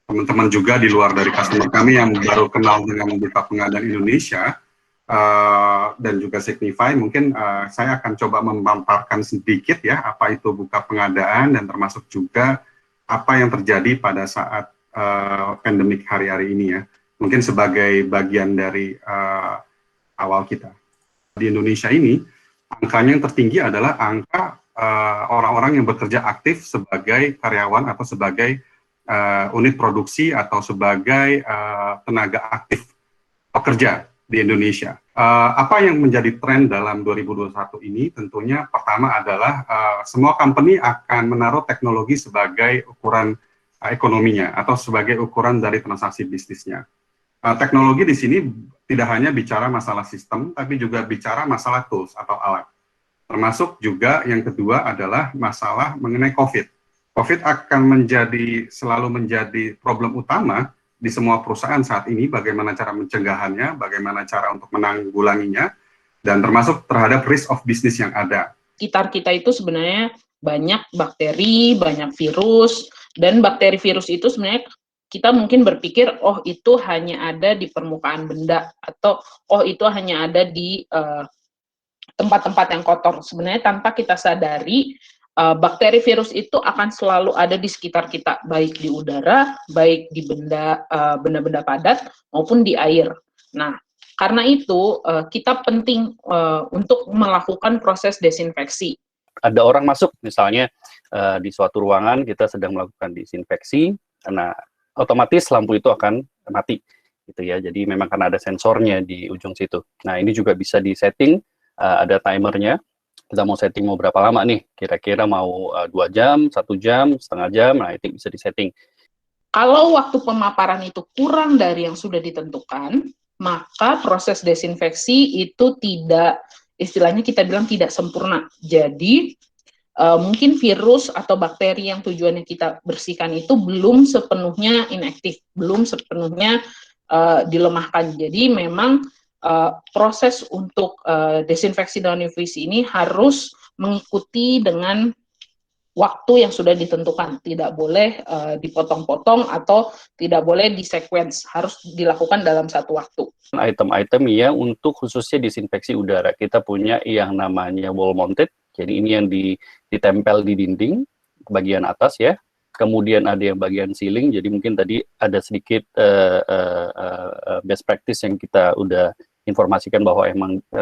teman-teman juga di luar dari customer kami yang baru kenal dengan Buka Pengadaan Indonesia dan juga Signify, mungkin saya akan coba memaparkan sedikit ya apa itu Buka Pengadaan dan termasuk juga apa yang terjadi pada saat pandemik hari-hari ini ya. Mungkin sebagai bagian dari awal kita. Di Indonesia ini, angkanya yang tertinggi adalah angka orang-orang yang bekerja aktif sebagai karyawan atau sebagai unit produksi atau sebagai tenaga aktif pekerja di Indonesia. Apa yang menjadi tren dalam 2021 ini tentunya pertama adalah semua company akan menaruh teknologi sebagai ukuran ekonominya atau sebagai ukuran dari transaksi bisnisnya. Teknologi di sini tidak hanya bicara masalah sistem, tapi juga bicara masalah tools atau alat. Termasuk juga yang kedua adalah masalah mengenai COVID. COVID akan selalu menjadi problem utama di semua perusahaan saat ini, bagaimana cara mencegahannya, bagaimana cara untuk menanggulanginya, dan termasuk terhadap risk of business yang ada. Sekitar kita itu sebenarnya banyak bakteri, banyak virus, dan bakteri virus itu sebenarnya kita mungkin berpikir, oh itu hanya ada di permukaan benda, atau oh itu hanya ada di tempat-tempat yang kotor. Sebenarnya tanpa kita sadari, bakteri virus itu akan selalu ada di sekitar kita, baik di udara, baik di benda-benda padat, maupun di air. Nah, karena itu kita penting untuk melakukan proses desinfeksi. Ada orang masuk misalnya di suatu ruangan, kita sedang melakukan disinfeksi, nah otomatis lampu itu akan mati gitu ya. Jadi memang karena ada sensornya di ujung situ. Nah, ini juga bisa di-setting, ada timernya. Kita mau setting mau berapa lama nih? Kira-kira mau 2 jam, 1 jam, setengah jam, nah itu bisa di-setting. Kalau waktu pemaparan itu kurang dari yang sudah ditentukan, maka proses desinfeksi itu tidak, istilahnya kita bilang tidak sempurna. Jadi mungkin virus atau bakteri yang tujuannya kita bersihkan itu belum sepenuhnya inaktif, belum sepenuhnya dilemahkan. Jadi memang proses untuk desinfeksi dengan UVC ini harus mengikuti dengan waktu yang sudah ditentukan. Tidak boleh dipotong-potong atau tidak boleh di-sequence, harus dilakukan dalam satu waktu. Item-item yang untuk khususnya disinfeksi udara, kita punya yang namanya wall mounted. Jadi ini yang ditempel di dinding bagian atas ya. Kemudian ada yang bagian ceiling. Jadi mungkin tadi ada sedikit best practice yang kita udah informasikan bahwa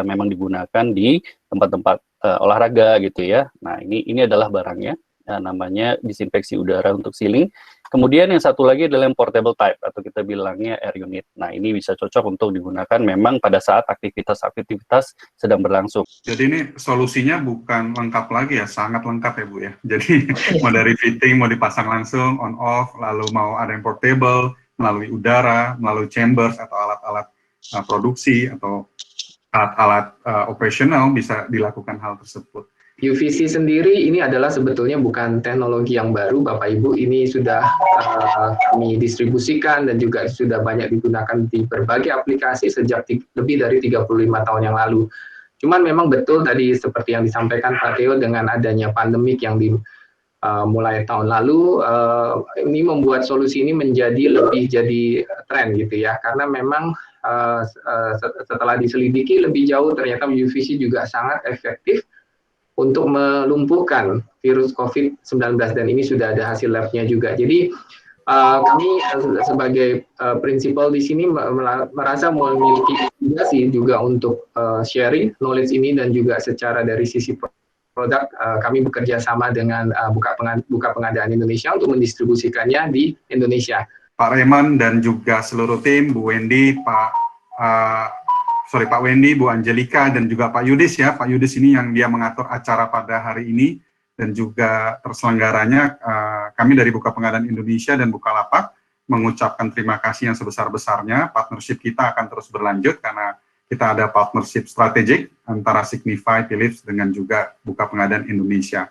memang digunakan di tempat-tempat olahraga gitu ya. Nah ini adalah barangnya. Namanya disinfeksi udara untuk ceiling. Kemudian yang satu lagi adalah yang portable type atau kita bilangnya air unit. Nah ini bisa cocok untuk digunakan memang pada saat aktivitas sedang berlangsung. Jadi ini solusinya bukan lengkap lagi ya, sangat lengkap ya Bu ya. Jadi mau dari fitting, mau dipasang langsung on off, lalu mau ada yang portable melalui udara, melalui chambers atau alat-alat produksi atau alat-alat operasional bisa dilakukan hal tersebut. UVC sendiri ini adalah sebetulnya bukan teknologi yang baru, Bapak Ibu. Ini sudah kami distribusikan dan juga sudah banyak digunakan di berbagai aplikasi sejak lebih dari 35 tahun yang lalu. Cuman memang betul tadi seperti yang disampaikan Pak Theo, dengan adanya pandemik yang mulai tahun lalu, ini membuat solusi ini lebih jadi tren gitu ya. Karena memang setelah diselidiki lebih jauh, ternyata UVC juga sangat efektif untuk melumpuhkan virus COVID-19 dan ini sudah ada hasil labnya juga. Jadi kami sebagai prinsipal di sini merasa memiliki obligasi juga untuk sharing knowledge ini dan juga secara dari sisi produk kami bekerja sama dengan Buka Pengadaan Indonesia untuk mendistribusikannya di Indonesia. Pak Reman dan juga seluruh tim, Bu Wendy, Pak Wendy, Bu Angelika, dan juga Pak Yudis ya. Pak Yudis ini yang dia mengatur acara pada hari ini dan juga terselenggaranya. Kami dari Buka Pengadaan Indonesia dan Bukalapak mengucapkan terima kasih yang sebesar-besarnya. Partnership kita akan terus berlanjut karena kita ada partnership strategik antara Signify, Philips, dengan juga Buka Pengadaan Indonesia.